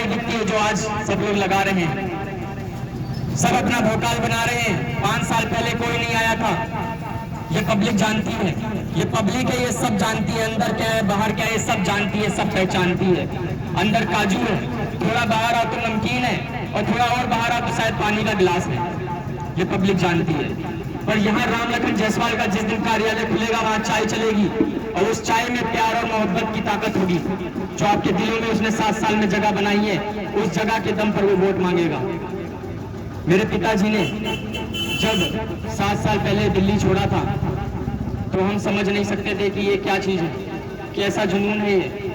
दिखती है जो आज सब लोग लगा रहे हैं, सब अपना भोकाल बना रहे हैं। 5 साल पहले कोई नहीं आया था। ये पब्लिक जानती है, ये पब्लिक है, ये सब जानती है, अंदर क्या है बाहर क्या है ये सब जानती है, सब पहचानती है। अंदर काजू है, थोड़ा बाहर आ तो नमकीन है, और थोड़ा और बाहर आ तो शायद पानी का गिलास है। ये पब्लिक जानती है। पर यहाँ राम लखन जायसवाल का जिस दिन कार्यालय खुलेगा वहाँ चाय चलेगी, और उस चाय में प्यार और मोहब्बत की ताकत होगी। जो आपके दिलों में उसने 7 साल में जगह बनाई है, उस जगह के दम पर वो वोट मांगेगा। मेरे पिताजी ने जब 7 साल पहले दिल्ली छोड़ा था तो हम समझ नहीं सकते थे कि ये क्या चीज़ है, कि ऐसा जुनून है ये,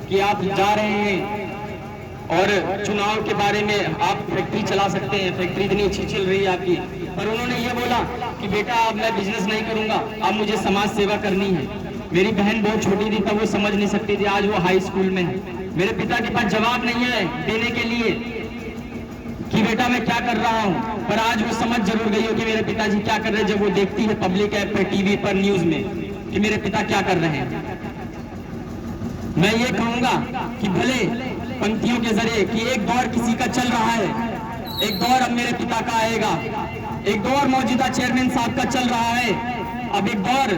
कि आप जा रहे हैं और चुनाव के बारे में आप फैक्ट्री चला सकते हैं, फैक्ट्री इतनी अच्छी चल रही है आपकी। पर उन्होंने ये बोला कि बेटा अब मैं बिजनेस नहीं करूंगा, अब मुझे समाज सेवा करनी है। मेरी बहन बहुत छोटी थी तब वो समझ नहीं सकती थी, आज वो हाई स्कूल में है। मेरे पिता के पास जवाब नहीं है देने के लिए कि बेटा मैं क्या कर रहा हूँ, पर आज वो समझ जरूर गई हो कि मेरे पिताजी क्या कर रहे हैं, जब वो देखती है पब्लिक ऐप पर, टीवी पर, न्यूज में कि मेरे पिता क्या कर रहे हैं। मैं ये कहूंगा कि भले पंक्तियों के जरिए कि एक दौर किसी का चल रहा है, एक दौर अब मेरे पिता का आएगा, एक दौर मौजूदा चेयरमैन साहब का चल रहा है, अब एक दौर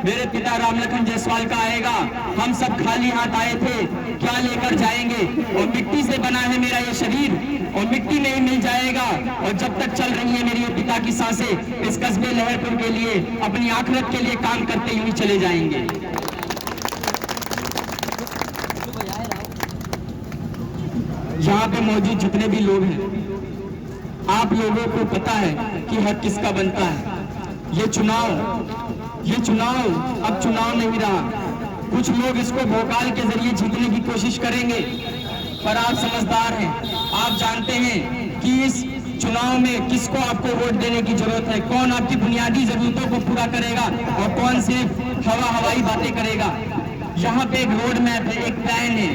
मेरे पिता राम लखन जायसवाल का आएगा। हम सब खाली हाथ आए थे, क्या लेकर जाएंगे, और मिट्टी से बना है मेरा ये शरीर और मिट्टी में ही मिल जाएगा। और जब तक चल रही है मेरी पिता की सांसें, इस कस्बे लहरपुर के लिए, अपनी आखिरत के लिए काम करते हुए चले जाएंगे। यहाँ पे मौजूद जितने भी लोग हैं, आप लोगों को पता है कि हक किसका बनता है। ये चुनाव अब चुनाव नहीं रहा। कुछ लोग इसको भोकाल के जरिए जीतने की कोशिश करेंगे, पर आप समझदार हैं, आप जानते हैं कि इस चुनाव में किसको आपको वोट देने की जरूरत है, कौन आपकी बुनियादी जरूरतों को पूरा करेगा और कौन सिर्फ हवाई बातें करेगा। यहाँ पे एक रोड मैप है, एक प्लान है,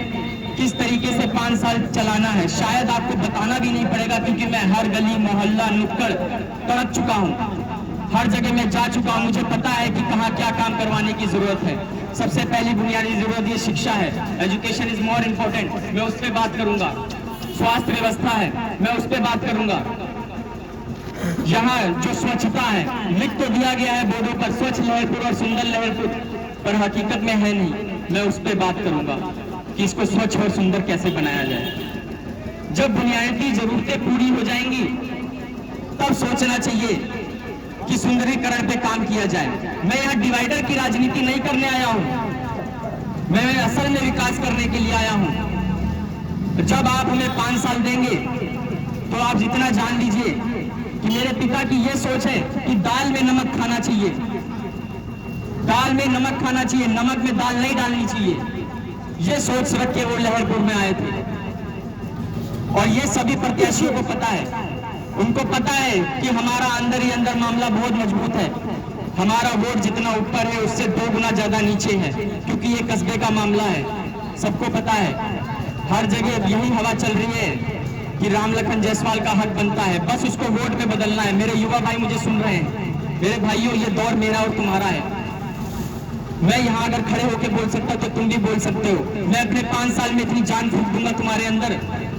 किस तरीके से 5 साल चलाना है। शायद आपको बताना भी नहीं पड़ेगा, क्योंकि मैं हर गली मोहल्ला नुक्कड़ तड़प चुका हूँ, हर जगह में जा चुका हूँ। मुझे पता है कि कहाँ क्या काम करवाने की जरूरत है। सबसे पहली बुनियादी जरूरत ये शिक्षा है, एजुकेशन इज मोर इम्पोर्टेंट, मैं उस पर बात करूंगा। स्वास्थ्य व्यवस्था है, मैं उस पर बात करूंगा। यहाँ जो स्वच्छता है, लिख तो दिया गया है बोर्डों पर स्वच्छ लहरपुर और सुंदर लहरपुर, पर हकीकत में है नहीं। मैं उस पर बात करूंगा कि इसको स्वच्छ और सुंदर कैसे बनाया जाए। जब बुनियादी जरूरतें पूरी हो जाएंगी तब सोचना चाहिए कि सुंदरीकरण पे काम किया जाए। मैं यहाँ डिवाइडर की राजनीति नहीं करने आया हूँ, मैं असल में विकास करने के लिए आया हूँ। जब आप हमें 5 साल देंगे तो आप जितना जान लीजिए कि मेरे पिता की ये सोच है कि दाल में नमक खाना चाहिए, दाल में नमक खाना चाहिए, नमक में दाल नहीं डालनी चाहिए। ये सोच रख के वो लहरपुर में आए थे, और ये सभी प्रत्याशियों को पता है। उनको पता है कि हमारा अंदर ही अंदर मामला बहुत मजबूत है, हमारा वोट जितना ऊपर है उससे 2 गुना ज्यादा नीचे है, क्योंकि ये कस्बे का मामला है। सबको पता है, हर जगह यही हवा चल रही है कि राम लखन जायसवाल का हक बनता है, बस उसको वोट में बदलना है। मेरे युवा भाई मुझे सुन रहे हैं, मेरे भाइयों, ये दौर मेरा और तुम्हारा है। मैं यहाँ अगर खड़े होकर बोल सकता तो तुम भी बोल सकते हो। मैं अपने 5 साल में इतनी जान फूंक दूंगा तुम्हारे अंदर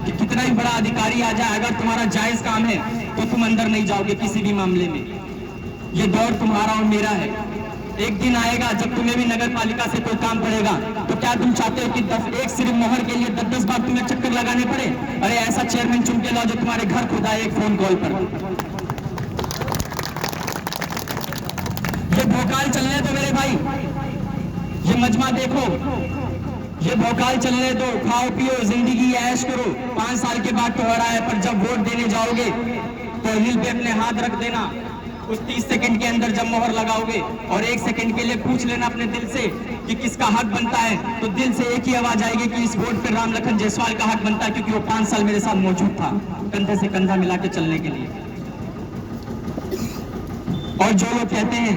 कि कितना ही बड़ा अधिकारी आ जाए, अगर तुम्हारा जायज काम है तो तुम अंदर नहीं जाओगे किसी भी मामले में। ये दौर तुम्हारा और मेरा है। एक दिन आएगा जब तुम्हें भी नगर पालिका से कोई काम पड़ेगा, तो क्या तुम चाहते हो कि एक सिर्फ मोहर के लिए 10-10 बार तुम्हें चक्कर लगाने पड़े? अरे ऐसा चेयरमैन चुन के लाओ जो तुम्हारे घर खुद आए एक फोन कॉल पर। ये भोकाल चलने दो मेरे भाई, ये मजमा देखो, ये भोकाल चलने दो, खाओ पियो, जिंदगी ऐश करो। 5 साल के बाद तो हो रहा है, पर जब वोट देने जाओगे तो हिल पे अपने हाथ रख देना। उस 30 सेकंड के अंदर जब मोहर लगाओगे और 1 सेकंड के लिए पूछ लेना अपने दिल से कि किसका हक बनता है, तो दिल से एक ही आवाज आएगी कि इस वोट पर राम लखन जायसवाल का हक बनता है, क्योंकि वो 5 साल मेरे साथ मौजूद था, कंधे से कंधा मिला के चलने के लिए। और जो लोग कहते हैं,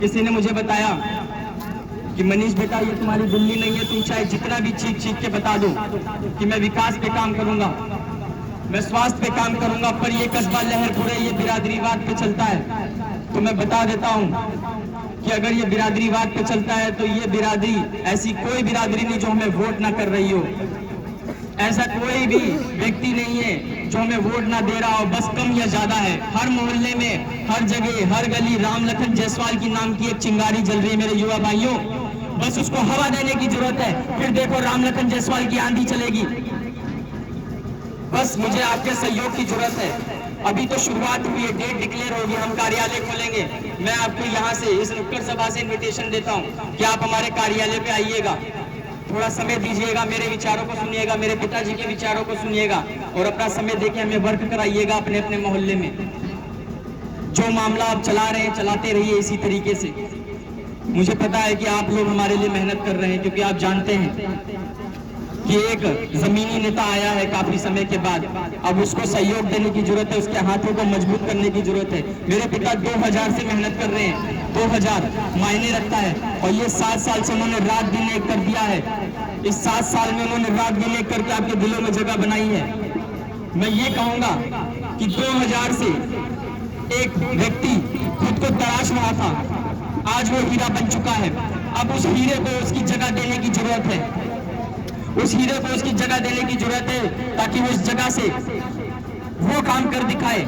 किसी ने मुझे बताया कि मनीष बेटा ये तुम्हारी दिल्ली नहीं है, तुम चाहे जितना भी चीख के बता दो कि मैं विकास पे काम करूंगा, मैं स्वास्थ्य पे काम करूंगा, पर ये कस्बा लहरपुर है, ये बिरादरीवाद पे चलता है। तो मैं बता देता हूं कि अगर ये बिरादरीवाद पे चलता है तो ये बिरादरी ऐसी कोई बिरादरी नहीं जो हमें वोट ना कर रही हो। ऐसा कोई भी व्यक्ति नहीं है जो हमें वोट ना दे रहा हो, बस कम या ज्यादा है। हर मोहल्ले में, हर जगह, हर गली राम लखन जायसवाल की नाम की एक चिंगारी जल रही है मेरे युवा भाइयों। बस उसको हवा देने की जरूरत है, फिर देखो राम लखन जायसवाल की आंधी चलेगी। बस मुझे आपके सहयोग की जरूरत है। अभी तो शुरुआत हुई है, डेट डिक्लेयर होगी, हम कार्यालय खोलेंगे। मैं आपको यहाँ से इस नुक्कड़ सभा से इन्विटेशन देता हूँ कि आप हमारे कार्यालय पे आइएगा, थोड़ा समय दीजिएगा, मेरे विचारों को सुनिएगा, मेरे पिताजी के विचारों को सुनिएगा और अपना समय देके हमें वर्क कराइएगा अपने अपने मोहल्ले में। जो मामला आप चला रहे हैं चलाते रहिए इसी तरीके से। मुझे पता है कि आप लोग हमारे लिए मेहनत कर रहे हैं, क्योंकि आप जानते हैं कि एक जमीनी नेता आया है काफी समय के बाद, अब उसको सहयोग देने की जरूरत है, उसके हाथों को मजबूत करने की जरूरत है। मेरे पिता 2000 से मेहनत कर रहे हैं, 2000 मायने रखता है और ये 7 साल से उन्होंने रात दिन एक कर दिया है। इस 7 साल में उन्होंने रात दिन एक करके आपके दिलों में जगह बनाई है। मैं ये कहूंगा कि 2000 से एक व्यक्ति खुद को तराश रहा था, आज वो हीरा बन चुका है। अब उस हीरे को उसकी जगह देने की जरूरत है, उस हीरे को उसकी जगह देने की जरूरत है, ताकि वो इस जगह से वो काम कर दिखाए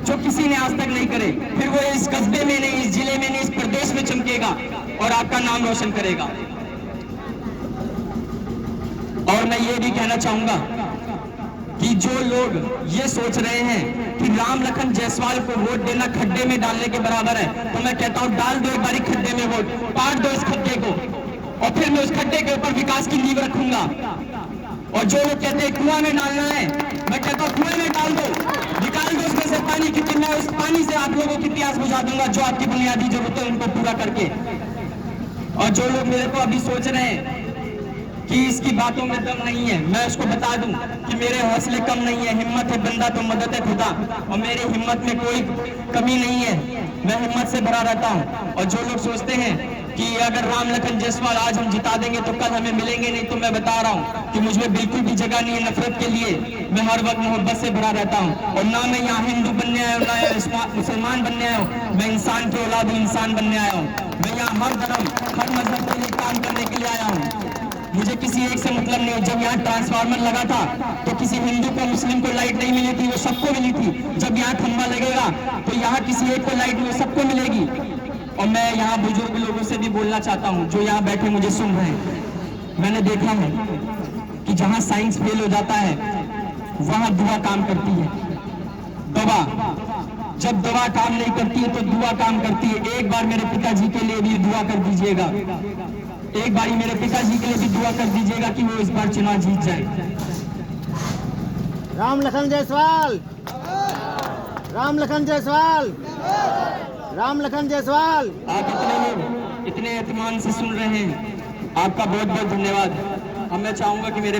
जो किसी ने आज तक नहीं करे। फिर वो इस कस्बे में नहीं, इस जिले में नहीं, इस प्रदेश में चमकेगा और आपका नाम रोशन करेगा। और मैं ये भी कहना चाहूंगा कि जो लोग ये सोच रहे हैं कि राम लखन जायसवाल को वोट देना खड्डे में डालने के बराबर है, तो मैं कहता हूं डाल दो एक बारी खड्डे में वोट, पाट दो इस खड्डे को और फिर मैं उस खड्डे के ऊपर विकास की नींव रखूंगा। और जो लोग कहते हैं कुआं में डालना है, मैं कहता हूं कुएं में डाल दो, निकाल दो उसमें से पानी, क्योंकि मैं उस पानी से आप लोगों की प्यास बुझा दूंगा, जो आपकी बुनियादी जरूरतें उनको पूरा करके। और जो लोग मेरे को अभी सोच रहे हैं कि इसकी बातों में दम नहीं है, मैं उसको बता दूं कि मेरे हौसले कम नहीं है, हिम्मत है बंदा तो मदद है खुदा, और मेरी हिम्मत में कोई कमी नहीं है, मैं हिम्मत से भरा रहता हूं। और जो लोग सोचते हैं कि अगर राम लखन जायसवाल आज हम जिता देंगे तो कल हमें मिलेंगे नहीं, तो मैं बता रहा हूं कि मुझमें बिल्कुल भी जगह नहीं है नफरत के लिए। मैं हर वक्त मोहब्बत से भरा रहता हूं और ना मैं यहाँ हिंदू बनने आया हूँ, ना मुसलमान बनने आया हूँ, मैं इंसान की औलाद इंसान बनने आया हूँ। मैं यहाँ हर धर्म, हर मजहब के लिए काम करने के लिए आया हूँ, मुझे किसी एक से मतलब नहीं। जब यहाँ ट्रांसफार्मर लगा था तो किसी हिंदू को मुस्लिम को लाइट नहीं मिली थी, वो सबको मिली थी। जब यहाँ खंभा लगेगा तो यहाँ किसी एक को लाइट मिले, सबको मिलेगी। और मैं यहाँ बुजुर्ग लोगों से भी बोलना चाहता हूँ जो यहाँ बैठे मुझे सुन रहे हैं, मैंने देखा है कि जहाँ साइंस फेल हो जाता है वहाँ दुआ काम करती है। दवा, जब दवा काम नहीं करती है तो दुआ काम करती है। एक बार मेरे पिताजी के लिए भी दुआ कर दीजिएगा, एक बारी मेरे पिताजी के लिए भी दुआ कर दीजिएगा कि वो इस बार चुनाव जीत जाए। राम लखन जायसवाल, राम लखन जायसवाल, राम लखन जायसवाल। आप इतने लोग इतने एहतमाम से सुन रहे हैं, आपका बहुत बहुत धन्यवाद। अब मैं चाहूंगा कि मेरे